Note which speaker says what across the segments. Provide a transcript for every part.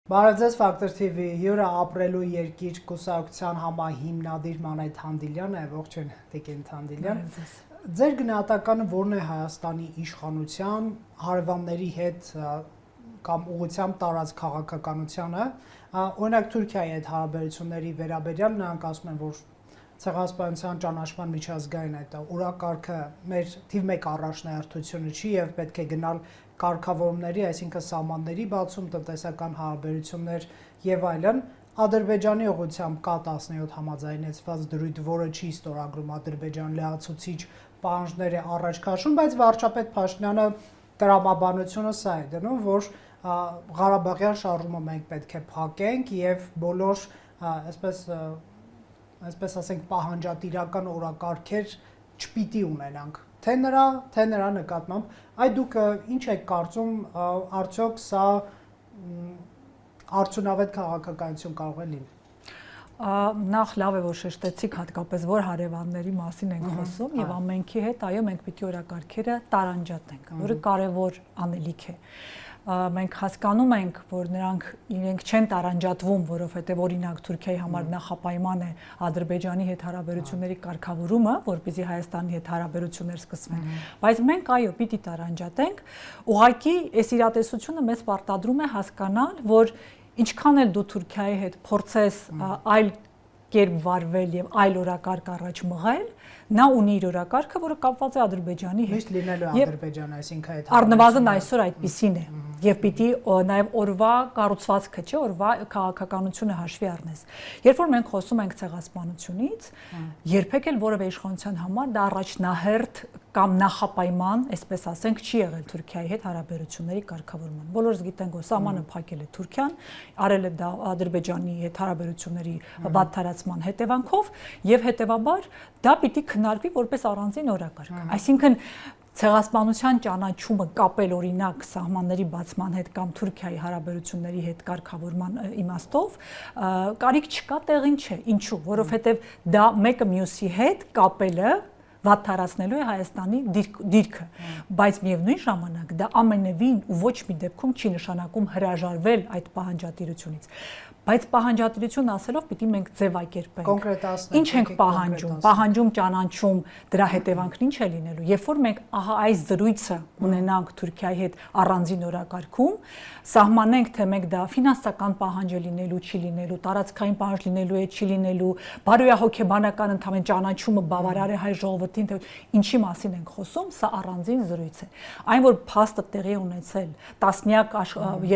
Speaker 1: Բարև Ֆակտոր TV հյուրը ապրելու երկիր կուսակցության համահիմնադիր Մանեթ Թանդիլյանը, ողջույն Տիկին Թանդիլյան։ Ձեր գնահատականը ո՞րն է Հայաստանի իշխանության հարևանների հետ կամ ուղղությամբ տարած քաղաքականությանը, օրինակ Թուրքիայի հետ հարաբերությունների վերաբերյալ նրանք ասում են, որ ցեղասպանության ճանաչման միջազգային այդ օրակարգը մեր թիվ 1 առաջնահերթությունը չի եւ պետք է գնալ կարգավորումների, այսինքն սահմանների բացում, տնտեսական հարաբերություններ եւ այլն։ Ադրբեջանի ուղղությամբ կա 17 համաձայնեցված դրույթ, որը չի ստորագրում Ադրբեջան լիացուցիչ պահանջներ է առաջ քաշում, բայց վարչապետ Փաշինյանը տրամաբանությունը սա է դնում, որ Ղարաբաղյան շարժումը մենք պետք է փակենք եւ բոլոր այսպես ասենք պահանջատիրական օրակարգեր չպիտի ունենանք թե նրա նկատմամբ այդ դուք ինչ եք կարծում արդյոք սա արդյունավետ քաղաքականություն կարող է լինել
Speaker 2: նախ լավ է որ շեշտեցիք հատկապես որ հարևանների մասին ենք խոսում եւ ամենքի հետ այո մենք պիտի օրակարգերը տարանջատենք որը կարեւոր անելիք է մենք հասկանում ենք, որ նրանք իրենք չեն տարանջատվում, որովհետև օրինակ Թուրքիայի համար նախապայման է Ադրբեջանի հետ հարաբերությունների կարգավորումը, որպեսզի Հայաստանի հետ հարաբերություններ սկսվեն, բայց մենք այո, պիտի տարանջատենք, ուղղակի այս իրատեսությունը մեզ պարտադրում է հասկանալ, որ ինչքան էլ դու Թուրքիայի հետ փորձես այլ կերպ վարվել եւ այլ օրակարգ առաջ մղել, նա ունի իր օրակարգը, որը կապված է Ադրբեջանի հետ։
Speaker 1: Միշտ լինելու է Ադրբեջանը, այսինքն այդ
Speaker 2: առնվազն այսօր այդպիսին է։ Եվ պիտի նաև օրվա կառուցվածքը, չէ, օրվա քաղաքականությունը հաշվի առնես։ Երբ որ մենք խոսում ենք ցեղասպանությունից, երբեք էլ որևէ իշխանության համար դա առաջնահերթ կամ նախապայման, այսպես ասենք, չի եղել Թուրքիայի հետ հարաբերությունների կարգավորման։ Բոլորս գիտենք, որ սահմանը փակել է Թուրքիան, արել է դա Ադրբեջանի հետ հարաբերությունների վատթարացման հետևանքով, եւ հետեւաբար դա պիտի քննարկվի որպես առանձին օրակարգ։ Այսինքն ցեղասպանության ճանաչումը կապել օրինակ սահմանների բացման հետ կամ Թուրքիայի հարաբերությունների հետ կարգավորման իմաստով կարիք չկա, տեղին չէ։ Ինչու՞, որովհետև դա մեկը մյուսի հետ կապելը վատթարացնելու է Հայաստանի դիրքը, բայց միևնույն ժամանակ դա ամենևին ու ոչ մի դեպքում չի նշանակում հրաժարվել այդ պահանջատիրությունից։ Բայց պահանջատիրություն ասելով պիտի մենք ձևակերպենք։
Speaker 1: Կոնկրետացնենք։
Speaker 2: Ինչ ենք պահանջում, պահանջում ճանաչում, դրա հետևանքն ինչ է լինելու։ Երբ որ մենք ահա այս զրույցը ունենանք Թուրքիայի հետ առանձին օրակարգում, սահմանենք թե մենք դա ֆինանսական պահանջ է լինելու, չի լինելու, տարածքային պահանջ լինելու է, չի լինելու, բարոյահոգեբանական ընդհանրեն ճանաչումը բավարար է հայ ժողովրդին, թե ինչի մասին ենք խոսում, սա առանձին զրույց է։ Այն որ փաստը տեղի ունեցել, տասնյակ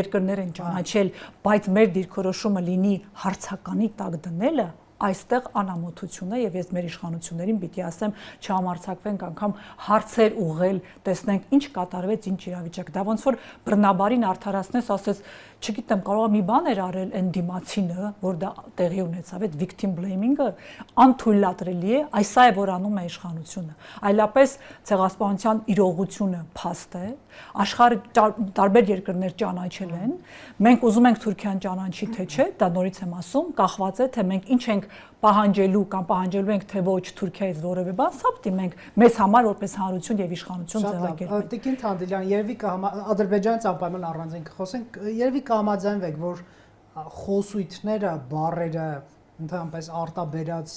Speaker 2: երկրներ են ճանաչել, բայց մեր դիրքորոշումը լինի հարցականի տակ դնելը այստեղ անամոթություն է եւ ես մեր իշխանություններին պիտի ասեմ չհամարցակվենք անգամ հարցեր ուղղել տեսնենք ինչ կատարվեց ինչ իրավիճակ դա ոնց որ բռնաբարին արդարացնես ասես չգիտեմ կարող է մի բան էր արել այն դիմացինը որ դա տեղի ունեցավ այդ victim blaming-ը անթույլատրելի է այսա է որ անում է իշխանությունը այլապես ցեղասպանության իրողությունը փաստ է աշխարհի տարբեր երկրներ ճանաչել են մենք ուզում ենք Թուրքիան ճանաչի թե չէ դա նորից եմ ասում կախված է թե մենք ինչ ենք պահանջելու կամ պահանջելու ենք թե ոչ Թուրքիայից որևէ բան, սա պիտի մենք մեզ համար որպես հանրություն եւ իշխանություն ձևակերպենք։
Speaker 1: Տիկին Թանդիլյան, երևի Ադրբեջանից անպայման առանձին կխոսենք, երևի կհամաձայնվեք, որ խոսույթները, բառերը, ընդհանրապես արտաբերած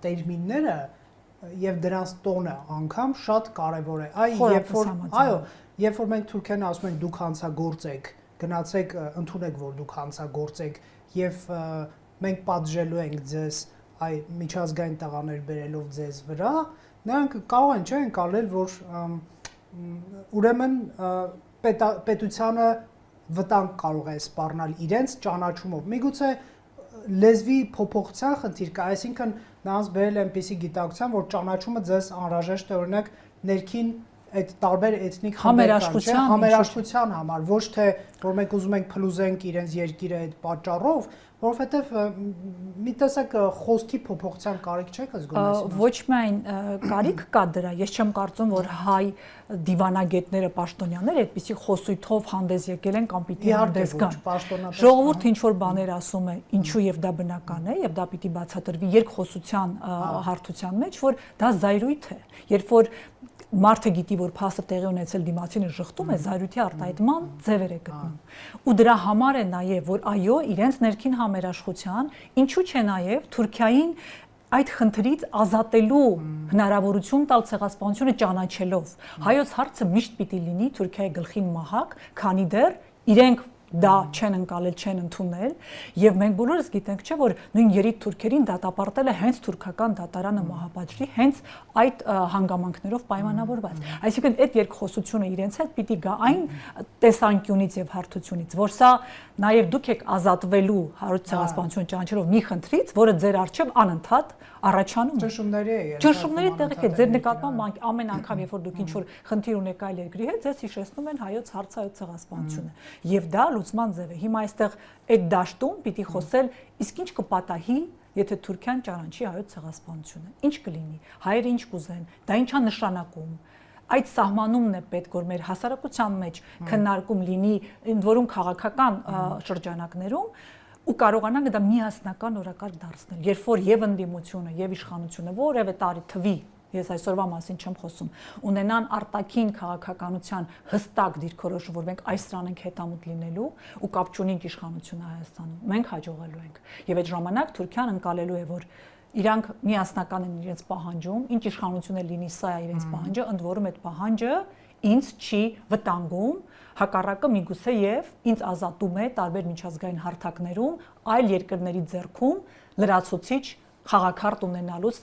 Speaker 1: տերմինները եւ դրանց տոնը անգամ շատ կարեւոր է։ Երբ որ մենք Թուրքիան ասում ենք դուք հանցագործ եք, գնացեք ընդունեք, որ դուք հանցագործ եք եւ մենք պատժելու ենք ձեզ այ միջազգային տղաներ բերելով ձեզ վրա, նրանք կարող են չէ ընկալել, որ ուրեմն պետությանը վտանգ կարող է սպառնալ իրենց ճանաչումով։ Միգուցե լեզվի փոփոխության խնդիր կա, այսինքն նրանց բերել այնպիսի գիտակցության, որ ճանաչումը ձեզ անհրաժեշտ է օրինակ ներքին այդ տարբեր էթնիկ համերաշխության համար, ոչ թե որ մենք ուզում ենք փլուզենք իրենց երկիրը այդ պատճառով, որովհետև մի տեսակ խոսքի փոփոխության կարիք չեք զգում։
Speaker 2: Ոչ միայն կարիք կա դրա, ես չեմ կարծում, որ հայ դիվանագետները, պաշտոնյաները այդպիսի խոսույթով հանդես եկել են կամ պիտի հանդես գան։ Ժողովուրդը ինչ որ բաներ ասում է, ինչու եւ դա բնական է եւ դա պիտի բացատրվի երկխոսության հարթության մեջ, որ դա զայրույթ է։ Երբ որ մարդը գիտի, որ փաստը տեղի ունեցել դիմացինը շղթում է, զայրույթի արտահայտման ձևեր է գտնում։ ստանում։ Ու դրա համար է նաև որ այո, իրենց ներքին համերաշխության, ինչու՞ չէ նաև Թուրքիային այդ խնդրից ազատելու հնարավորություն տալ ցեղասպանությունը ճանաչելով։ Հայոց հարցը միշտ պիտի լինի Թուրքիայի գլխին մահակ, քանի դեռ իրենք դա չեն ընկալել, չեն ընդունել, եւ մենք բոլորս գիտենք, չէ՞ որ նույն երիտ թուրքերին դատապարտել է հենց թուրքական դատարանը մահապատժի, հենց այդ հանգամանքներով պայմանավորված։ Այսինքն այդ երկխոսությունը իրենց հետ պիտի գա այն տեսանկյունից եւ հարթությունից, որ սա նաեւ դուք եք ազատվելու հարուստ ցեղասպանություն ճանաչելով մի խնդրից, որը ձեր արժեվ անընդհատ առաջանում է։ Ճնշումների տեղիք է ձեր նկատմամբ ամեն անգամ, երբ որ դուք ինչ-որ խնդիր ունեք այլ երկրի հետ, ձեզ հիշեցնում են հայոց հարցը, հայոց ցեղասպանությունը։ Եվ դա լուծման ձև է։ Հիմա այստեղ այդ դաշտում պիտի խոսել, իսկ ինչ կպատահի, եթե Թուրքիան ճանաչի հայոց ցեղասպանությունը։ Ինչ կլինի։ Հայերը ինչ կուզեն, դա ինչա նշանակում։ Այդ սահմանումն է պետք որ մեր հասարակության մեջ քննարկում լինի, ընդ որում քաղաքական շրջանակներում ու կարողանանք դա միասնական օրակարգ դարձնել։ Երբ որ եւ ընդդիմությունը եւ իշխանությունը որևէ տարի թվի, ես այսօրվա մասին չեմ խոսում, ունենան արտաքին քաղաքականության հստակ դիրքորոշում, որ մենք այս սրան ենք հետամուտ լինելու ու կապ չունենք իշխանությունը Հայաստանում, մենք հաջողելու ենք։ Եվ այդ ժամանակ Թուրքիան ընկալելու է, որ իրանք միասնական են իրենց պահանջում, ինչ իշխանություն է լինի, սա է իրենց պահանջը, ընդ որում այդ պահանջը ինձ չի վտանգում, հակառակը միգուցե եւ ինձ ազատում է տարբեր միջազգային հարթակներում այլ երկրների ձեռքում լրացուցիչ խաղաքարտ ունենալուց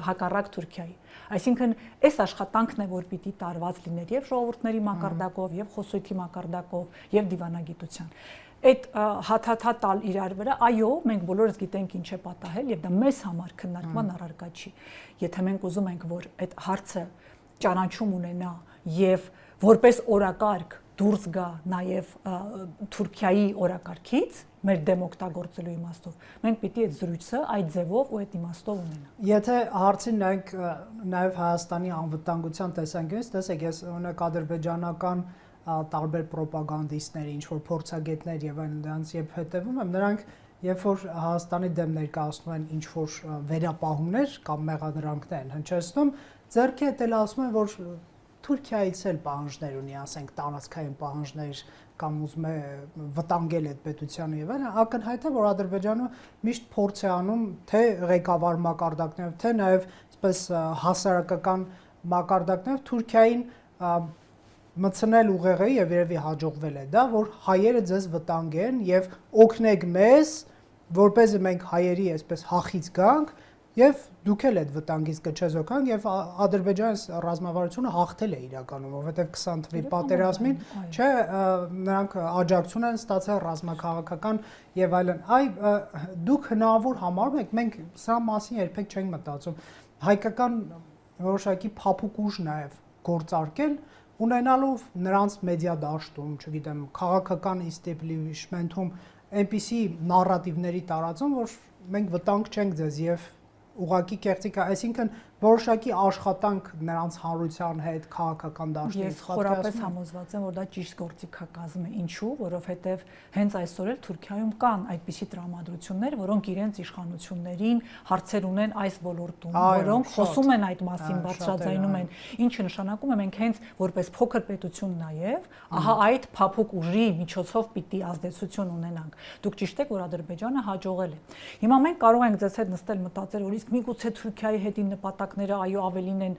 Speaker 2: հակառակ Թուրքիայի։ Այսինքն այս աշխատանքն է, որ պիտի տարված լիներ եւ ժողովուրդների մակարդակով, եւ խոսույթի մակարդակով, եւ դիվանագիտության։ Այդ հաթաթա տալ իրար վրա, այո, մենք բոլորս գիտենք ինչ է պատահել եւ դա մեզ համար քննարկման առարկա չի։ Եթե մենք ուզում ենք, որ այդ հարցը ճանաչում ունենա եւ որպես օրակարգ դուրս գա նաև Թուրքիայի օրակարգից մեր դեմ օգտագործելու իմաստով մենք պիտի այդ զրույցը այդ ձևով ու այդ իմաստով ունենանք։
Speaker 1: Եթե հարցին նայենք նաև Հայաստանի անվտանգության տեսանկյունից, տեսեք, ես օրինակ ադրբեջանական տարբեր ռոպագանդիստներ, ինչ որ փորձագետներ եւ այլն դրանց երբ հետևում եմ, նրանք երբ որ Հայաստանի դեմ ներկայացնում են ինչ որ վերապահումներ կամ մեղադրանքներ են հնչեցնում, ձեռքի հետ էլ ասում են, որ Թուրքիայից էլ պահանջներ ունի, ասենք տարածքային պահանջներ կամ ուզում է վտանգել այդ պետությանը եւ այլն, ակնհայտ է, որ Ադրբեջանը միշտ փորձ է անում թե ղեկավար մակարդակներով, թե նաեւ այսպես հասարակական մակարդակներով Թուրքիային մտցնել ուղեղի եւ երևի հաջողվել է դա, որ հայերը ձեզ վտանգեն եւ օգնեք մեզ, որպեսզի մենք հայերի այսպես հախից գանք եւ դուք էլ այդ վտանգից կչեզոքանք եւ Ադրբեջանի ռազմավարությունը հաղթել է իրականում, որովհետեւ 20 թվականի պատերազմին, չէ, նրանք աջակցություն են ստացել ռազմաքաղաքական եւ այլն։ Այ դուք հնարավոր համարում եք, մենք սրա մասին երբեք չենք մտածում։ Հայկական որոշակի փափուկ ուժ նաեւ գործարկել ունենալով նրանց մեդիա դաշտում, չգիտեմ, քաղաքական ինստեբլիշմենթում այնպիսի նարատիվների տարածում, որ մենք վտանգ չենք ձեզ եւ ուղակի կեղծիք, այսինքն որոշակի աշխատանք նրանց հանրության հետ քաղաքական դաշտի։
Speaker 2: Ես խորապես համոզված եմ, որ դա ճիշտ գործիքակազմ է։ Ինչու՞, որովհետև հենց այսօր էլ Թուրքիայում կան այդպիսի տրամադրություններ, որոնք իրենց իշխանություններին հարցեր ունեն այս ոլորտում, որոնք խոսում են այդ մասին, բարձրաձայնում են, ինչը նշանակում է մենք հենց որպես փոքր պետություն նաև, ահա այդ փափուկ ուժի միջոցով պիտի ազդեցություն ունենանք։ Դուք ճիշտ եք, որ Ադրբեջանը հաջողել է։ Հիմա մենք կարող ենք ձեզ հետ նստել մտածել, որ իսկ միգուցե Թուրքիայի հետ նպատակները այո ավելին են,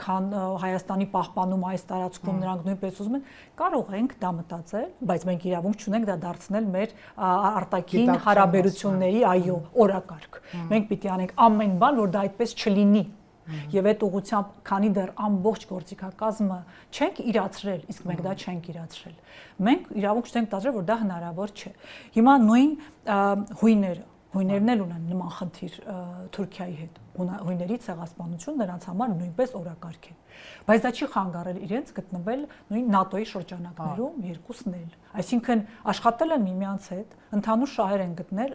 Speaker 2: քան Հայաստանի պահպանում այս տարածքում, նրանք նույնպես ուզում են, կարող ենք դա մտածել, բայց մենք իրավունք չունենք դա դարձնել մեր արտաքին հարաբերությունների այո օրակարգ։ Մենք պիտի անենք ամեն բան, որ դա այդպես չլինի։ Եվ այդ ուղղությամբ, քանի դեռ ամբողջ գործիքակազմը չենք իրացրել, իսկ մենք դա չենք իրացրել։ Մենք իրավունք չունենք դարձնել, որ դա հնարավոր չէ։ Հիմա նույն հույներն էլ ունեն նման խնդիր Թուրքիայի հետ։ Հույների ցեղասպանություն նրանց համար նույնպես օրակարգ է։ Բայց դա չի խանգարել իրենց գտնվել նույն ՆԱՏՕ-ի շրջանակներում երկուսն էլ։ Այսինքն աշխատել են միմյանց հետ, ընդհանուր շահեր են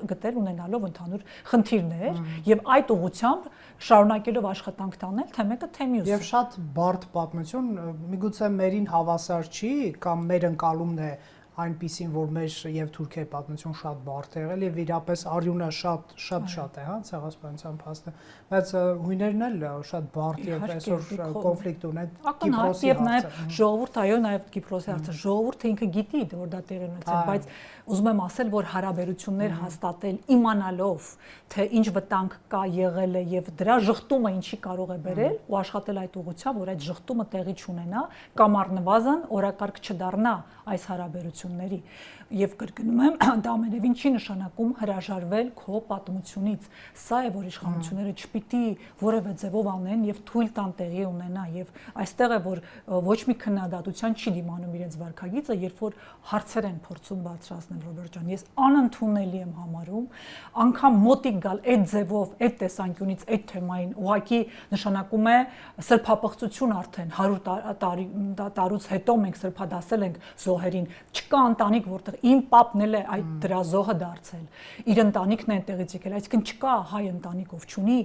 Speaker 2: գտել ունենալով ընդհանուր խնդիրներ եւ այդ ուղղությամբ շարունակելով աշխատանք տանել թե մեկը թե մյուսը։
Speaker 1: Եվ շատ բարդ պատմություն, միգուցե մերին հավասար չի կամ մեր ընկալումն է այնպիսին, որ մեր եւ Թուրքիայի պատմություն շատ բարդ է եղել եւ իրապես արյունը շատ է, հա, ցեղասպանության փաստը, բայց հույներն էլ շատ բարդ եւ այսօր կոնֆլիկտ ունեն Կիպրոսի
Speaker 2: եւ նաեւ ժողովուրդ, այո, նաեւ Կիպրոսի հարցը, ժողովուրդը ինքը գիտի, որ դա տեղի ունեցել, բայց ուզում եմ ասել, որ հարաբերություններ հաստատել իմանալով, թե ինչ վտանգ կա եղել է եւ դրա ժխտումը ինչի կարող է բերել ու աշխատել այդ ուղղությամբ, որ այդ ժխտումը տեղի չունենա կամ առնվազն օրակարգ չդառնա այս հարաբերությունների եւ կրկնում եմ դա ամենևին չի նշանակում հրաժարվել քո պատմությունից սա է որ իշխանությունները չպիտի որևէ ձևով անեն եւ թույլ տան տեղի ունենա եւ այստեղ է որ ոչ մի քննադատության չի դիմանում իրենց վարքագիծը երբ որ հարցեր են փորձում բարձրացնել Ռոբերտ ջան ես անընդունելի եմ համարում անգամ մոտիկ գալ այդ ձևով այդ տեսանկյունից այդ թեմային ուղղակի նշանակում է սրբապղծություն արդեն 100 տարուց հետո մենք սրբադասել ենք զոհերին չկա ընտանիք որտեղ Իմ պապն էլ է այդ դրա զոհը դարձել։ Իր ընտանիքն է այնտեղից եկել, այսինքն չկա հայ ընտանիք, ով չունի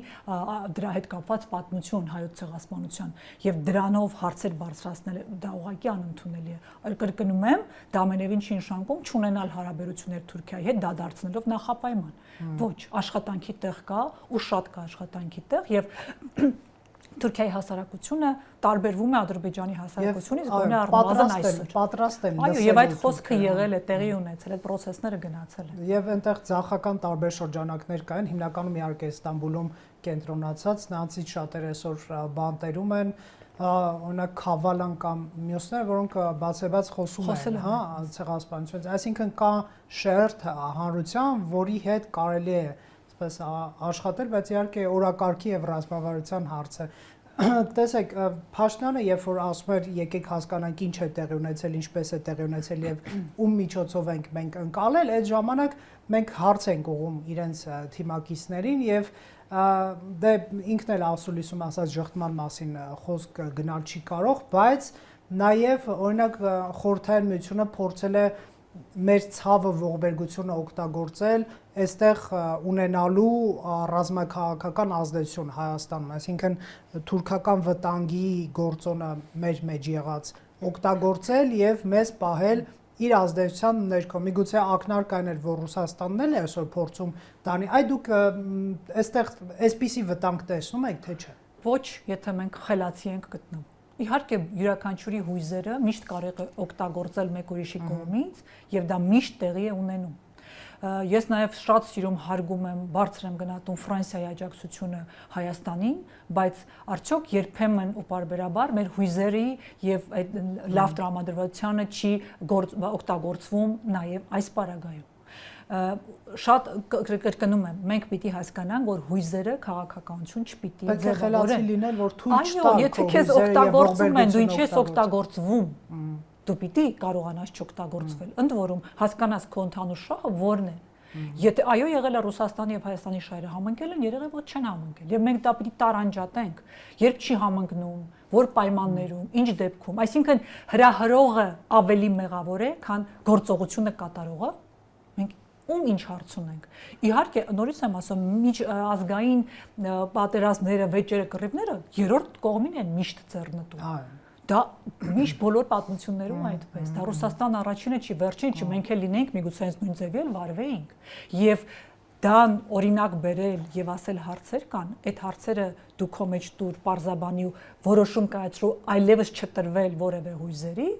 Speaker 2: դրա հետ կապված պատմություն հայոց ցեղասպանության եւ դրանով հարցեր բարձրացնելը դա ուղղակի անընդունելի է։ Այլ կրկնում եմ, դա ամենևին չի նշանակում չունենալ հարաբերություններ Թուրքիայի հետ, դա դարձնելով նախապայման։ Ոչ, աշխատանքի տեղ կա ու շատ կա աշխատանքի տեղ եւ Թուրքիայի հասարակությունը տարբերվում է Ադրբեջանի հասարակությունից, գոնե առնվազն այսօր։
Speaker 1: Պատրաստ են։
Speaker 2: Այո, եւ այդ խոսքը եղել է, տեղի ունեցել, այդ process-ները գնացել են։
Speaker 1: Եվ այնտեղ ցախական տարբեր շրջանակներ կային, հիմնականում իհարկե Ստամբուլում կենտրոնացած, նրանցից շատերը այսօր բանտերում են, օրինակ Քավալան կամ մյուսները, որոնք բացեբաց խոսում են, հա, ցեղասպանությունից, այսինքն կա շերտ հանրության, որի հետ կարելի է աշխատել, բայց իհարկե օրակարգի եւ ռազմավարության հարց է։ Տեսեք, Փաշինյանը երբ որ ասում էր եկեք հասկանանք ինչ է տեղի ունեցել, ինչպես է տեղի ունեցել եւ ում միջոցով ենք մենք ընկալել, այդ ժամանակ մենք հարց ենք ուղղում իրենց թիմակիցներին եւ դե ինքն էլ ասուլիսում ասած ժխտման մասին խոսք գնալ չի կարող, բայց նաեւ օրինակ Խորհրդային Միությունը փորձել է մեր ցավը ողբերգությունը օգտագործել այստեղ ունենալու ռազմաքաղաքական ազդեցություն Հայաստանում, այսինքն թուրքական վտանգի գործոնը մեր մեջ եղած օգտագործել եւ մեզ պահել իր ազդեցության ներքո։ Միգուցե ակնարկային էր, որ Ռուսաստանն էլ է այսօր փորձում դանի, այ դուք այստեղ այսպիսի վտանգ տեսնում եք, թե չէ։
Speaker 2: Ոչ, եթե մենք խելացի ենք գտնում։ Իհարկե յուրաքանչյուրի հույզերը միշտ կարող է օգտագործել մեկ ուրիշի կողմից եւ դա միշտ տեղի է ունենում։ Ես նաև շատ սիրում հարգում եմ, բարձր եմ գնահատում Ֆրանսիայի աջակցությունը Հայաստանին, բայց արդյոք երբեմն ու պարբերաբար մեր հույզերի եւ այդ լավ տրամադրվածությունը չի օգտագործվում նաև այս պարագայում։ Շատ կրկնում եմ, մենք պիտի հասկանանք, որ հույզերը քաղաքականություն չպիտի
Speaker 1: ձևավորեն։ Պետք է խելացի լինել, որ թույլ չտան։
Speaker 2: Այո, եթե քեզ օգտագործում են, դու ինչ ես օգտագործվում, դու պիտի կարողանաս չօգտագործվել։ Ընդ որում, հասկանաս քո ընդհանուր շահը որն է։ Եթե այո եղել է Ռուսաստանի եւ Հայաստանի շահերը համընկել են, երևի որ չեն համընկել։ Եվ մենք դա պիտի տարանջատենք, երբ չի համընկնում, որ պայմաններում, ինչ դեպքում, այսինքն հրահրողը ավելի մեղավոր է, քան գործողությունը կատարողը։ Մենք ում ինչ հարց ունենք։ Իհարկե, նորից եմ ասում, միջազգային պատերազմները, վեճերը, կռիվները երրորդ կողմին են միշտ ձեռնտու։ Դա միշտ բոլոր պատմություններում այդպես։ Դա Ռուսաստան առաջինը չի, վերջինը չի, մենք էլ լինենք, միգուցե հենց նույն ձևի էլ վարվեինք։ Եվ դան օրինակ բերել եւ ասել հարցեր կան, այդ հարցերը դու քո մեջ դուր պարզաբանի ու որոշում կայացրու այլևս չտրվել որևէ հույզերի,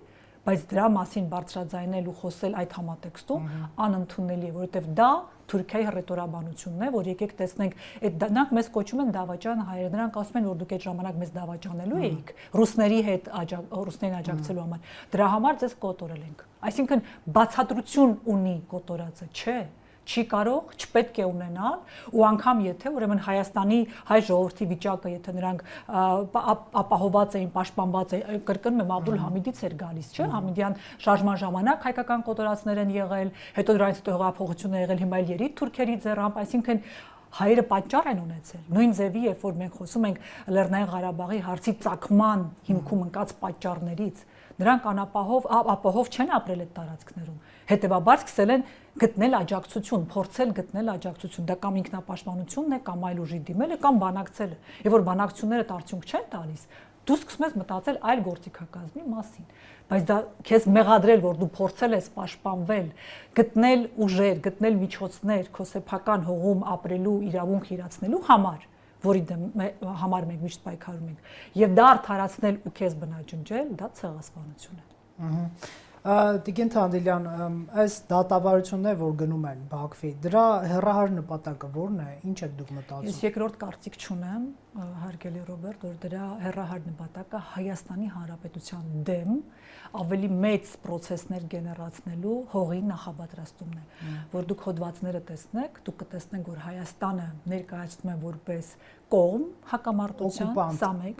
Speaker 2: բայց դրա մասին բարձրաձայնել ու խոսել այդ համատեքստում անընդունելի է, որովհետև դա Թուրքիայի հռետորաբանությունն է, որ եկեք տեսնենք, այդ դրանք մեզ կոչում են դավաճան հայեր, նրանք ասում են, որ դուք այդ ժամանակ մեզ դավաճանելու էիք, ռուսների հետ ռուսներին աջակցելու համար, դրա համար ձեզ կոտորել ենք։ Այսինքն բացատրություն ունի կոտորածը, չէ։ Չի կարող, չպետք է ունենալ ու անգամ եթե ուրեմն Հայաստանի հայ ժողովրդի վիճակը եթե նրանք ապահոված էին, պաշտպանված էին, կրկնում եմ Աբդուլ Համիդից էր գալիս, չէ՞, Համիդյան շարժման ժամանակ հայկական կոտորածներ են եղել, հետո դրանից հետո հեղափոխություն է եղել, հիմա էլ երիտ թուրքերի ձեռամբ, այսինքն հայերը պատճառ են ունեցել։ Նույն ձևի, երբ որ մենք խոսում ենք Լեռնային Ղարաբաղի հարցի ծագման հիմքում ընկած պատճառներից, նրանք ապահով չեն ապրել այդ տարածքներում։ Հետևաբար սկսել են գտնել աջակցություն, փորձել գտնել աջակցություն, դա կամ ինքնապաշտպանությունն է, կամ այլ ուժի դիմելը, կամ բանակցելը։ Եվ որ բանակցությունները արդյունք չեն տալիս, դու սկսում ես մտածել այլ գործիքակազմի մասին, բայց դա քեզ մեղադրել, որ դու փորձել ես պաշտպանվել, գտնել ուժեր, գտնել միջոցներ քո սեփական հողում ապրելու իրավունք իրացնելու համար, որի համար մենք միշտ պայքարում ենք, եւ դա արդարացնել ու քեզ բնաջնջել, դա ցեղասպանություն է։
Speaker 1: Տիկին Թանդիլյան, այս դատավարությունները, որ գնում են Բաքվի, դրա հեռահար նպատակը ո՞րն է, ինչ եք դուք մտածում։
Speaker 2: Ես երկրորդ կարծիք չունեմ, հարգելի Ռոբերտ, որ դրա հեռահար նպատակը Հայաստանի Հանրապետության դեմ ավելի մեծ process-ներ գեներացնելու հողի նախապատրաստումն է, որ դուք հոդվածները տեսնեք, դուք կտեսնեք, որ Հայաստանը ներկայացնում է որպես կողմ հակամարտության, սա մեկ,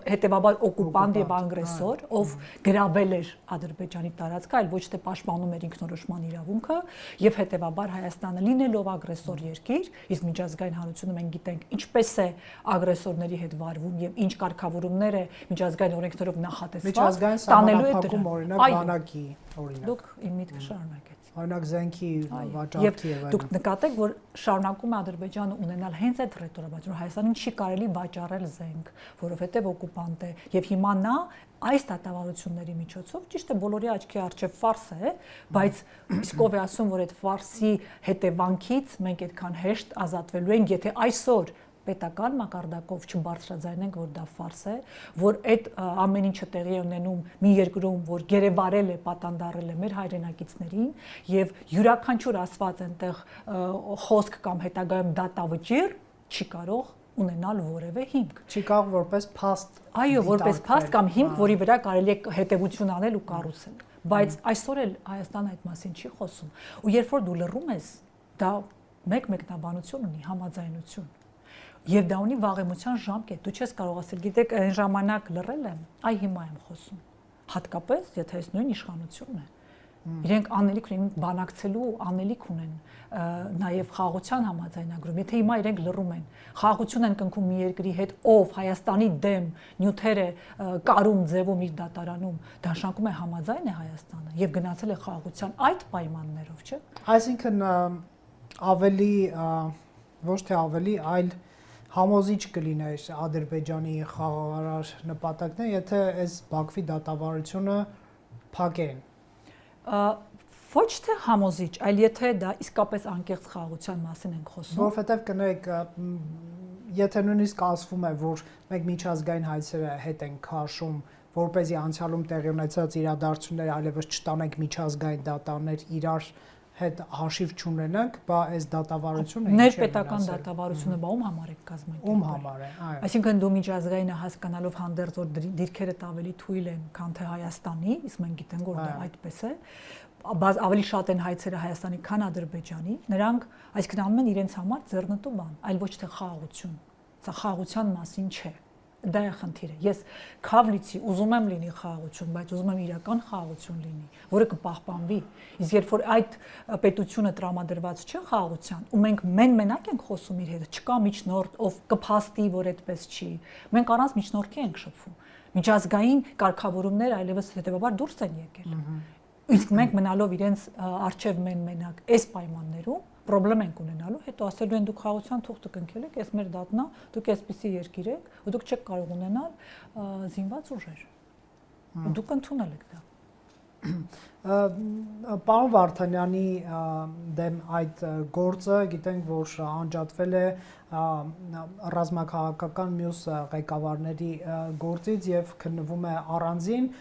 Speaker 2: հետևաբար օկուպանտ եւ ագրեսոր, ով գրավել էր Ադրբեջանի տարածքը, այլ ոչ թե պաշտպանում էր ինքնորոշման իրավունքը, եւ հետևաբար Հայաստանը լինելով ագրեսոր երկիր, իսկ միջազգային հանրությունը մենք գիտենք ինչպես է ագրեսորների հետ վարվում եւ ինչ կարգավորումներ է միջազգային օրենքներով նախատեսված,
Speaker 1: տանելու է դրան, օրինակ բանակի օրինակ։
Speaker 2: Դուք իմ միտքը շարունակեք։
Speaker 1: Օրինակ զենքի վաճառքի եւ այլն։
Speaker 2: Դուք նկատեք, որ շարունակում է Ադրբեջանը ունենալ հենց այդ ռետորիկը, որ Հայաստանին չի կարելի վաճառել զենք, որովհետեւ օկուպանտ է, եւ հիմա նա այս դատավարությունների միջոցով ճիշտ է բոլորի աչքի առջև ֆարս է, բայց իսկ ով է ասում, որ այդ ֆարսի հետևանքից մենք այդքան հեշտ ազատվելու ենք, եթե այսօր պետական մակարդակով չբարձրաձայնենք, որ դա ֆարս է, որ այդ ամեն ինչը տեղի է ունենում մի երկրում, որ գերեվարել է, պատանդարել է մեր հայրենակիցներին եւ յուրաքանչյուր ասված այնտեղ խոսք կամ հետագայում դատավճիռ չի կարող ունենալ որևէ հիմք։
Speaker 1: Չի կարող որպես փաստ։
Speaker 2: Այո, որպես փաստ կամ հիմք, որի վրա կարելի է հետևություն անել ու կառուցել։ Բայց այսօր էլ Հայաստանը այդ մասին չի խոսում։ Ու երբ որ դու լռում ես, դա մեկ մեկնաբանություն ունի, համաձայնություն։ Եվ դա ունի վաղեմության ժամկետ։ Դու չես կարող ասել, գիտեք, այն ժամանակ լռել եմ, այ հիմա եմ խոսում։ Հատկապես, եթե այս նույն իշխանությունն է։ Իրենք անելիք ունեն, բանակցելու անելիք ունեն, նաև խաղաղության համաձայնագրում։ Եթե հիմա իրենք լռում են, խաղաղություն են կնքում մի երկրի հետ, ով Հայաստանի դեմ նյութեր է կարում ձևում իր դատարանում, դա նշանակում է համաձայն է Հայաստանը եւ գնացել է խաղաղության այդ պայմաններով, չէ՞։
Speaker 1: Այսինքն ավելի ոչ թե ավելի, այլ համոզիչ կլիներ Ադրբեջանի խաղաղարար նպատակն է, եթե այս Բաքվի դատավարությունը փակեն։
Speaker 2: Ոչ թե համոզիչ, այլ եթե դա իսկապես անկեղծ խաղաղության մասին ենք խոսում։
Speaker 1: Որովհետև կներեք, եթե նույնիսկ ասվում է, որ մենք միջազգային հայցերը հետ ենք քաշում, որպեսզի անցյալում տեղի ունեցած իրադարձությունները այլևս չտանենք միջազգային դատարաններ իրար հետ հաշիվ չունենանք, բա այս դատավարությունը
Speaker 2: ներպետական դատավարությունը ում համար է կազմակերպել։
Speaker 1: Ում համար է, այո։
Speaker 2: Այսինքն դու միջազգայինը հասկանալով հանդերձ որ դիրքերը ավելի թույլ են, քան թե Հայաստանի, իսկ մենք գիտենք որ դա այդպես է, ավելի շատ են հայցերը Հայաստանի, քան Ադրբեջանի, նրանք այսինքն անում են իրենց համար ձեռնտու բան, այլ ոչ թե խաղաղություն։ Սա խաղաղության մասին չէ։ Դա է խնդիրը։ Ես քավլիցի ուզում եմ լինի խաղաղություն, բայց ուզում եմ իրական խաղաղություն լինի, որը կպահպանվի։ Իսկ երբ որ այդ պետությունը տրամադրված չէ խաղաղության, ու մենք մենակ ենք խոսում իր հետ, չկա միջնորդ, ով կփաստի, որ այդպես չի։ Մենք առանց միջնորդի ենք շփվում։ Միջազգային կարգավորումները այլևս հետևաբար դուրս են եկել։ Իսկ մենք մնալով իրենց արչև մենակ այս պայմաններում պրոբլեմ ենք ունենալու, հետո ասելու են դուք խաղաղության թուղթը կնքել եք, այս մեր դատնա, դուք այսպիսի երկիր եք, ու դուք չեք կարող ունենալ զինված ուժեր։ Ու դուք ընդունել եք դա։
Speaker 1: Պարոն Վարդանյանի դեմ այդ գործը գիտենք, որ անջատվել է ռազմաքաղաքական մյուս ղեկավարների գործից եւ քննվում է առանձին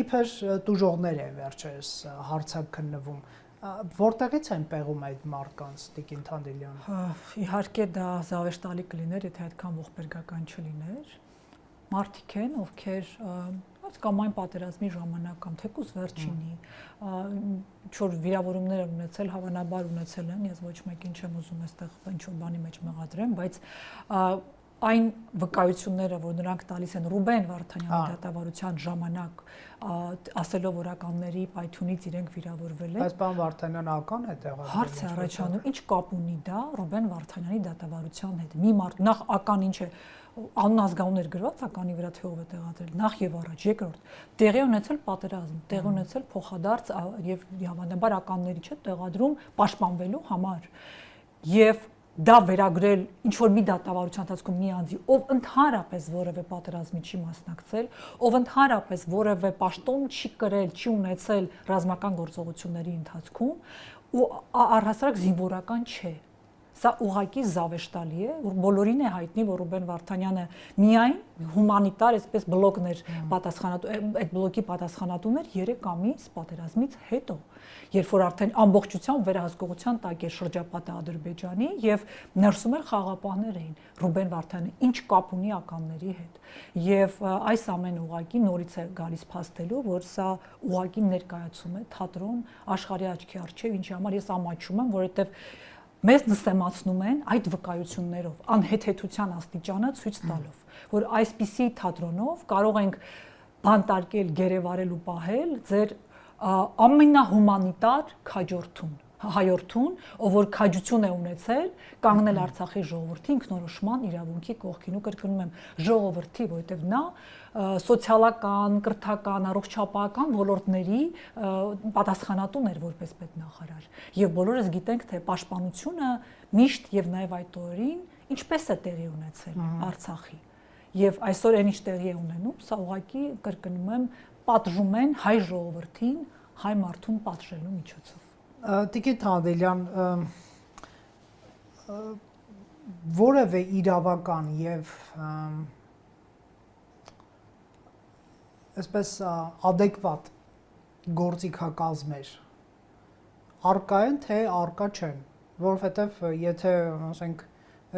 Speaker 1: իբր տուժողներ է վերջերս հարցակ քննվում։ Որտեղից են պեղում այդ մարդկանց, Տիկին Թանդիլյան։
Speaker 2: Իհարկե դա զավեշտալի կլիներ, եթե այդքան ողբերգական չլիներ։ Մարդիկ են, ովքեր կամ այն պատերազմի ժամանակ կամ թեկուզ վերջինի ինչ-որ վիրավորումներ են ունեցել, հավանաբար ունեցել են, ես ոչ մեկին չեմ ուզում այստեղ ինչ-որ բանի մեջ մեղադրեմ, բայց այն վկայությունները, որ նրանք տալիս են Ռուբեն Վարդանյանի դատավարության ժամանակ, ասելով օրականների պայթյունից իրենք վիրավորվել են։
Speaker 1: Բայց պարոն Վարդանյանը ական է տեղադրել։
Speaker 2: Հարց է առաջանում, ինչ կապ ունի դա Ռուբեն Վարդանյանի դատավարության հետ։ Մի մարդ նախ ական ինչ է անազգանուններ գրված ականի վրա թե ով է տեղադրել, նախ եւ առաջ, երկրորդ տեղի ունեցել պատերազմ, տեղի ունեցել փոխադարձ եւ հավանաբար ականների չէ տեղադրում պաշտպանվելու համար։ Եվ դա վերագրել ինչ որ մի դատավարության ընթացքում մի անձի, ով ընդհանրապես որևէ պատերազմի չի մասնակցել, ով ընդհանրապես որևէ պաշտոն չի կրել, չի ունեցել ռազմական գործողությունների ընթացքում ու առհասարակ զինվորական չէ։ Սա ուղղակի զավեշտալի է, որ բոլորին է հայտնի, որ Ռուբեն Վարդանյանը միայն հումանիտար, այսպես բլոկներ պատասխանատու, այդ բլոկի պատասխանատուն էր 3 ամիս պատերազմից հետո, երբ որ արդեն ամբողջությամբ վերահսկողության տակ էր շրջապատը Ադրբեջանի եւ ներսում էլ խաղապահներ էին։ Ռուբեն Վարդանյանը ինչ կապ ունի ականների հետ։ Եվ այս ամենը ուղղակի նորից է գալիս փաստելու, որ սա ուղղակի ներկայացում է թատրոն աշխարհի աչքի առջև, ինչի համար ես ամաչում եմ, որովհետեւ մեզ նսեմացնում են այդ վկայություններով, անհեթեթության աստիճանը ցույց տալով, որ այսպիսի թատրոնով կարող ենք բանտարկել, գերեվարել ու պահել ձեր ամենահումանիտար քաջորդուն, հայորդուն, ով որ քաջություն է ունեցել կանգնել Արցախի ժողովրդի ինքնորոշման իրավունքի կողքին ու կրկնում եմ ժողովրդի, որովհետև նա սոցիալական, կրթական, առողջապահական ոլորտների պատասխանատուն էր որպես պետնախարար։ Եվ բոլորս գիտենք, թե պաշտպանությունը միշտ եւ նաեւ այդ օրերին ինչպես է տեղի ունեցել Արցախի։ Եվ այսօր այն ինչ տեղի է ունենում, սա ուղղակի կրկնում եմ պատժում են հայ ժողովրդին, հայ մարդուն պատժելու միջոցով։
Speaker 1: Տիկին Թանդելյան, որևէ իրավական եւ այսպես adekvat գործիքակազմեր արկա են, թե արկա չեն, որովհետեւ եթե ասենք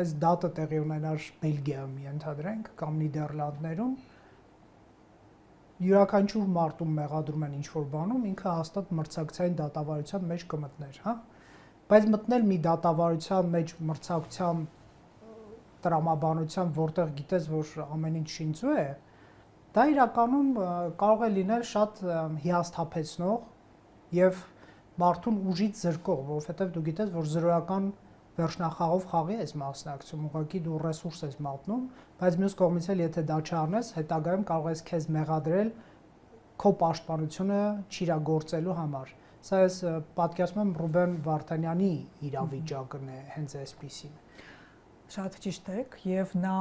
Speaker 1: այս դատը տեղի ունենար Բելգիայում, ենթադրենք, կամ Նիդերլանդներում, յուրաքանչյուր մարդում մեղադրում են ինչ-որ բանում, ինքը հաստատ մրցակցային դատավարության մեջ կմտներ, հա։ Բայց մտնել մի դատավարության մեջ մրցակցության տրամաբանության, որտեղ գիտես, որ ամեն ինչ շինծու է, դա իրականում կարող է լինել շատ հիասթափեցնող եւ մարդուն ուժից զրկող, որովհետեւ դու գիտես, որ զրոյական վերջնախաղով խաղի ես մասնակցում, ուղղակի դու ռեսուրս ես մատնում, բայց մյուս կողմից էլ եթե դա չառնես, հետագայում կարող ես քեզ մեղադրել քո պաշտպանությունը չիրագործելու համար։ Սա ես պատկերացնում եմ Ռուբեն Վարդանյանի իրավիճակն է հենց այսպիսին։
Speaker 2: Շատ ճիշտ եք, եւ նա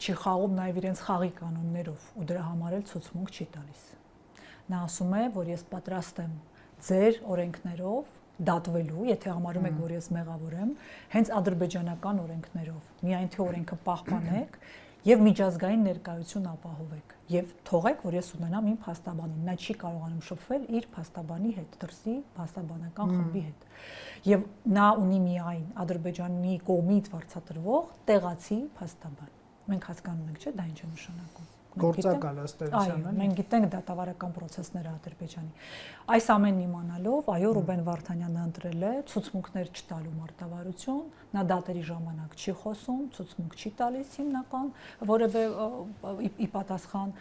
Speaker 2: չի խաղում նաեւ իրենց խաղի կանոններով ու դրա համար էլ ցուցմունք չի տալիս։ Նա ասում է, որ ես պատրաստ եմ ձեր օրենքներով դատվելու, եթե համարում եք, որ ես մեղավոր եմ, հենց ադրբեջանական օրենքներով, միայն թե օրենքը պահպանեք եւ միջազգային ներկայություն ապահովեք եւ թողեք, որ ես ունենամ իմ փաստաբանին։ Նա չի կարողանում շփվել իր փաստաբանի հետ, դրսի փաստաբանական խմբի հետ։ Եվ նա ունի միայն Ադրբեջանի կողմից վարձատրվող տեղացի փաստաբան։ Մենք հասկանում ենք, չէ՞, դա ինչ է նշանակում։
Speaker 1: Գործակալ ըստերության,
Speaker 2: մենք գիտենք դատավարական process-ները Ադրբեջանի։ Այս ամենն իմանալով, այո, Ռուբեն Վարդանյանը ընտրել է ցուցմունքներ չտալու մարտավարություն, նա դատերի ժամանակ չի խոսում, ցուցմունք չի տալիս հիմնական որևէ ի պատասխան,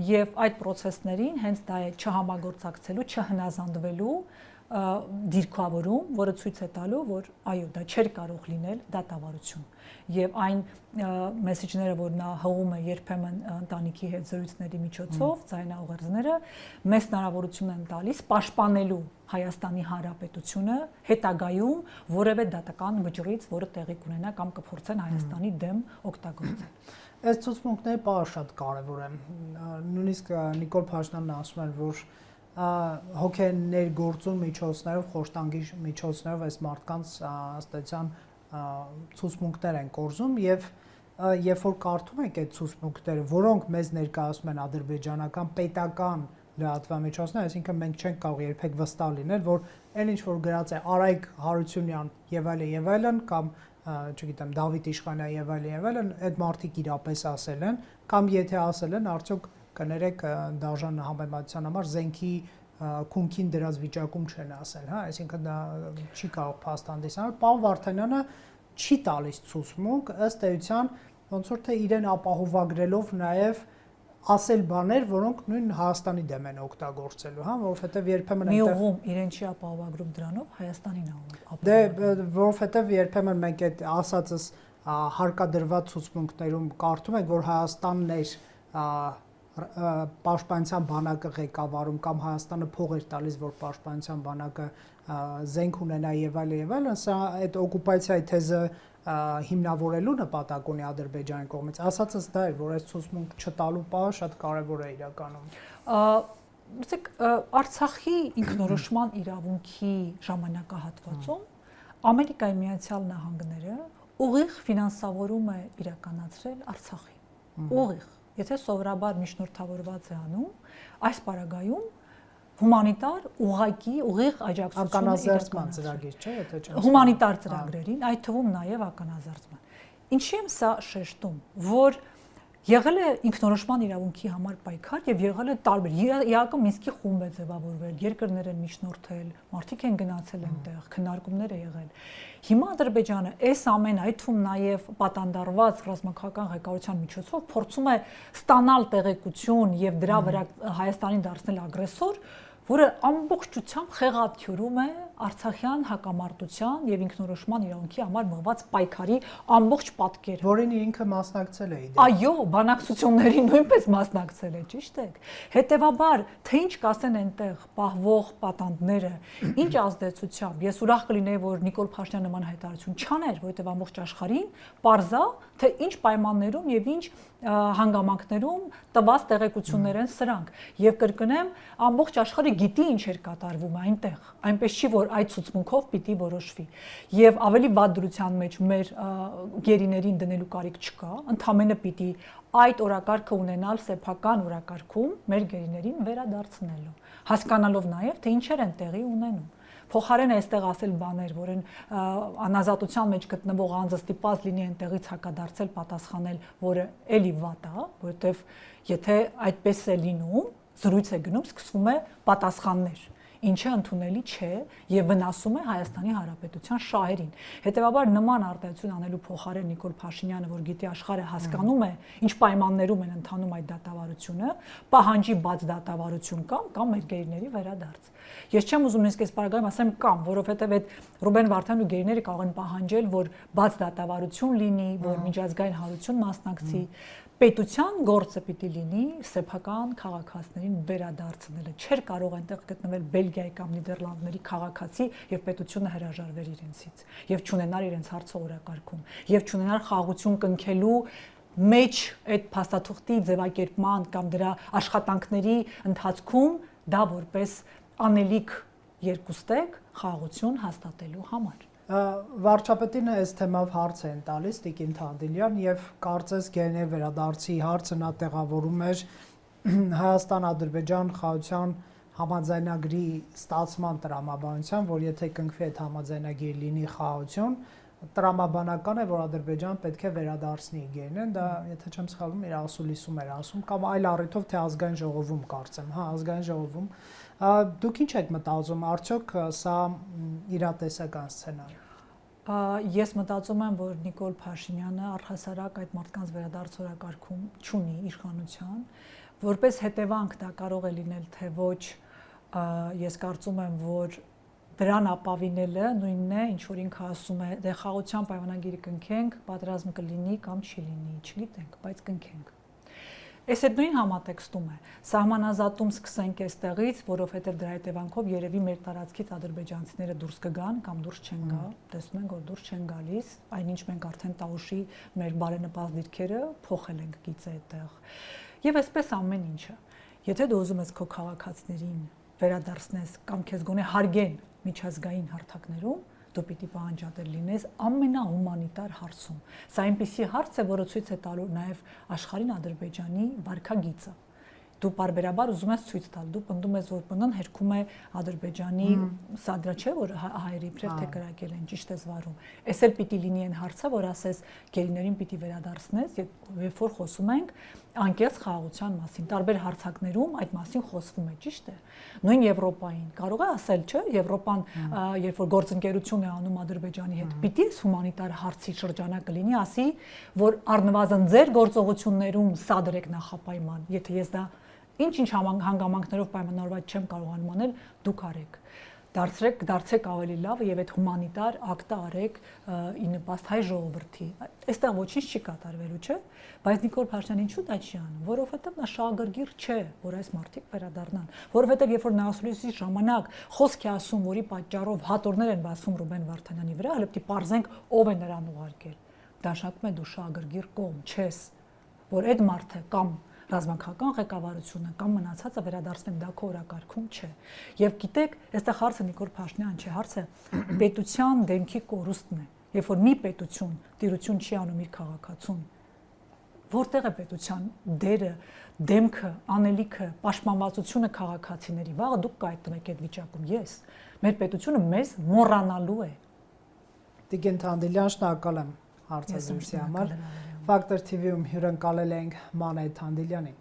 Speaker 2: եւ այդ process-ներին հենց դա է չհամագործակցելու, չհնազանդվելու դիրքավորում, որը ցույց է տալու, որ այո, դա չէր կարող լինել դատավարություն։ Եվ այն մեսեջները, որ նա հղում է երբեմն ընտանիքի հետ զրույցների միջոցով, ձայնաուղերձները, մեծ հնարավորություն են տալիս պաշտպանելու Հայաստանի Հանրապետությունը հետագայում որևէ դատական վճռից, որը տեղի կունենա կամ կփորձեն Հայաստանի դեմ օգտագործել։
Speaker 1: Այս ցուցմունքների պահը շատ կարևոր է։ Նույնիսկ Նիկոլ Փաշինյանն ասում է, որ հոգեներգործուն միջոցներով, խոշտանգի միջոցներով այս մարդկանց ըստեյության ցուցմունքներ են կորզում եւ երբ որ կարդում եք այդ ցուցմունքները, որոնք մեզ ներկայացնում են ադրբեջանական պետական լրատվամիջոցները, այսինքն մենք չենք կարող երբեք վստահ լինել, որ այն ինչ որ գրած է Արայք Հարությունյան եւ այլն կամ չգիտեմ Դավիթ Իշխանյան եւ այլն, այդ մարդիկ իրապես ասել են, կամ եթե ասել են, արդյոք կներեք դաժան համեմատության համար զենքի քունքին դրած վիճակում չեն ասել, հա, այսինքն դա չի կարող փաստ հանդիսանալ։ Պարոն Վարդանյանը չի տալիս ցուցմունք, ըստ էության ոնց որ թե իրեն ապահովագրելով նաև ասել բաներ, որոնք նույն Հայաստանի դեմ են օգտագործելու, հա, որովհետև երբեմն
Speaker 2: մի ուղում իրեն չի ապահովագրում դրանով Հայաստանին ապահովում։
Speaker 1: Դե որովհետև երբեմն մենք այդ ասածս հարկադրված ցուցմունքներում կարդում ենք, որ Հայաստանն էր պաշտպանության բանակը ղեկավարում կամ Հայաստանը փող էր տալիս, որ պաշտպանության բանակը զենք ունենա եւ այլն, սա այդ օկուպացիայի թեզը հիմնավորելու նպատակ ունի Ադրբեջանի կողմից։ Ասածս դա էր, որ այս ցուցմունք չտալու պահը շատ կարեւոր է իրականում։
Speaker 2: Ուսեք Արցախի ինքնորոշման իրավունքի ժամանակահատվածում Ամերիկայի Միացյալ Նահանգները ուղիղ ֆինանսավորում է իրականացրել Արցախին։ Ուղիղ, եթե սովորաբար միջնորդավորված է անում, այս պարագայում հումանիտար ուղիղ աջակցություն
Speaker 1: ականազերծման ծրագիր, չէ՞, եթե չեմ
Speaker 2: հումանիտար ծրագրերին, այդ թվում նաև ականազերծման։ Ինչի՞ եմ սա շեշտում, որ եղել է ինքնորոշման իրավունքի համար պայքար եւ եղել է տարբեր ԵԱԿ Մինսկի խումբ է ձևավորվել, երկրներ են միջնորդել, մարդիկ են գնացել այնտեղ, քննարկումներ է եղել։ Հիմա Ադրբեջանը այս ամեն այդ թվում նաև պատանդարված ռազմական ղեկավարության միջոցով փորձում է ստանալ տեղեկություն եւ դրա վրա Հայաստանին դարձնել ագրեսոր, որը ամբողջությամբ խեղաթյուրում է Արցախյան հակամարտության եւ ինքնորոշման իրավունքի համար մղված պայքարի ամբողջ պատկերը,
Speaker 1: որին ինքը մասնակցել է իդեպ։
Speaker 2: Այո, բանակցություններին նույնպես մասնակցել է, ճիշտ է։ Հետևաբար, թե ինչ կասեն այնտեղ պահվող պատանդները, ինչ ազդեցությամբ, ես ուրախ կլինեի, որ Նիկոլ Փաշինյանը նման հայտարարություն չաներ, որովհետեւ ամբողջ աշխարհին պարզա, թե ինչ պայմաններում եւ ինչ հանգամանքներում տված տեղեկություններ են սրանք։ Եվ կրկնեմ, ամբողջ աշխարհը գիտի ինչ էր կատարվում այնտեղ։ Այնպես չի, որ այդ ցուցմունքով պիտի որոշվի։ Եվ ավելի վատ դրության մեջ մեր գերիներին դնելու կարիք չկա, ընդհանրապես պիտի այդ օրակարգը ունենալ սեփական օրակարգում մեր գերիներին վերադարձնելու, հասկանալով նաև թե ինչեր են տեղի ունենում։ Փոխարեն այստեղ ասել բաներ, որ են անազատության մեջ գտնվող անձը ստիպված լինի այնտեղից հակադարձել, պատասխանել, որը էլի վատ է, որովհետև եթե այդպես է լինում, զրույց է գնում, սկսվում է պատասխաններ, ինչը ընդունելի չէ եւ վնասում է Հայաստանի Հանրապետության շահերին։ Հետևաբար նման արտահայտություն անելու փոխարեն Նիկոլ Փաշինյանը, որ գիտի աշխարհը հասկանում է, ինչ պայմաններում են ընթանում այդ դատավարությունը, պահանջի բաց դատավարություն կամ մեր գերիների վերադարձ։ Ես չեմ ուզում նույնիսկ այս պարագայում ասեմ կամ, որովհետև այդ Ռուբեն Վարդանն ու գերիները կարող են պահանջել, որ բաց դատավարություն լինի, որ միջազգային հանրություն մասնակցի։ Պետության գործը պիտի լինի սեփական քաղաքացիներին վերադարձնելը։ Չէր կարող այնտեղ գտնվել Բելգիայի կամ Նիդերլանդների քաղաքացի եւ պետությունը հրաժարվեր իրենցից եւ չունենար իրենց հարցը օրակարգում եւ չունենար խաղաղություն կնքելու մեջ այդ փաստաթուղթի ձևակերպման կամ դրա աշխատանքների ընթացքում դա որպես անելիք երկուստեք խաղաղություն հաստատելու համար։
Speaker 1: Վարչապետին այս թեմով հարց են տալիս Տիկին Թանդիլյան եւ կարծես գերիների վերադարձի հարցը նա տեղավորում էր Հայաստան-Ադրբեջան խաղաղության համաձայնագրի ստացման տրամաբանության, որ եթե կնքվի այդ համաձայնագիրը լինի խաղաղություն, տրամաբանական է, որ Ադրբեջան պետք է վերադարձնի գերիներին, դա եթե չեմ սխալվում իր ասուլիսում էր ասում կամ այլ առիթով թե ազգային ժողովում կարծեմ, հա, ազգային ժողովում դուք ինչ եք մտածում, արդյոք սա իրատեսական սցենար է։
Speaker 2: Ես մտածում եմ, որ Նիկոլ Փաշինյանը առհասարակ այդ մարդկանց վերադարձ օրակարգում չունի իշխանության, որպես հետևանք դա կարող է լինել թե ոչ, ես կարծում եմ, որ դրան ապավինելը նույնն է, ինչ որ ինքը ասում է, դե խաղաղության պայմանագիրը կնքենք, պատերազմ կլինի կամ չի լինի, չգիտենք, բայց կնքենք։ Այս այդ նույն համատեքստում է։ Սահմանազատում սկսենք այստեղից, որովհետև դրա հետևանքով երևի մեր տարածքից ադրբեջանցիները դուրս կգան կամ դուրս չեն գա, տեսնում ենք, որ դուրս չեն գալիս, այնինչ մենք արդեն Տաուշի մեր բարենպաստ դիրքերը փոխել ենք գիծը այդտեղ։ Եվ այսպես ամեն ինչը։ Եթե դու ուզում ես քո քաղաքացիներին վերադարձնես կամ քեզ գոնե հարգեն միջազգային հարթակներում, դու պիտի պահանջատեր լինես ամենահումանիտար հարցում։ Սա այնպիսի հարց է, որը ցույց է տալու նաև աշխարհին Ադրբեջանի վարքագիծը։ Դու բարբերաբար ուզում ես ցույց տալ, դու պնդում ես, որ ՊՆ-ն հերքում է Ադրբեջանի, սա դրա չէ, որ հայերի իբրև թե կրակել են, ճիշտ ես վարում։ Էս էլ պիտի լինի այն հարցը, որ ասես գերիներին պիտի վերադարձնես, երբ որ խոսում ենք անկեղծ խաղաղության մասին, տարբեր հարցակներում այդ մասին խոսվում է, ճիշտ է։ Նույն Եվրոպային կարող է ասել, չէ, Եվրոպան, երբ որ գործընկերություն է անում Ադրբեջանի հետ, պիտի հումանիտար հարցի շրջանակը լինի, ասի, որ առնվազն ձեր գործողություններում սա դրեք նախապայման, եթե ես դա ինչ հանգամանքներով պայմանավորված չեմ կարողանում անել, դուք արեք։ դարձեք ավելի լավ եւ այդ հումանիտար ակտը արեք ի նպաստ հայ ժողովրդի։ Այստեղ ոչինչ չի կատարվելու, չէ՞։ Բայց Նիկոլ Փաշինյանն ինչու դա չի անում, որովհետեւ նա շահագրգիռ չէ, որ այս մարդիկ վերադառնան, որովհետեւ երբ որ նահատակի ժամանակ խոսք է ասում, որի պատճառով հատորներ են բացվում Ռուբեն Վարդանյանի վրա, հələ պիտի պարզենք ով է նրան ուղարկել։ Դաշնակում է դու շահագրգիռ կողմ չես, որ այդ մարդը կամ ռազմաքաղաքական ղեկավարությունը կամ մնացածը վերադարձնեն դա քո օրակարգում չէ։ Եվ գիտեք, այստեղ հարցը Նիկոլ Փաշինյան չէ, հարցը պետության դեմքի կորուստն է։ Երբ որ մի պետություն տիրություն չի անում իր քաղաքացուն, որտեղ է պետության դերը, դեմքը, անելիքը, պաշտպանվածությունը քաղաքացիների։ Վաղը դուք կայտնվեք այդ վիճակում, ես։ Մեր պետությունը մեզ մոռանալու է։
Speaker 1: Տիգեն Թանդիլյան, շնորհակալ եմ հարցազրույցի համար։ Factor TV-ում հյուրընկալել ենք Մանե Թանդիլյանին։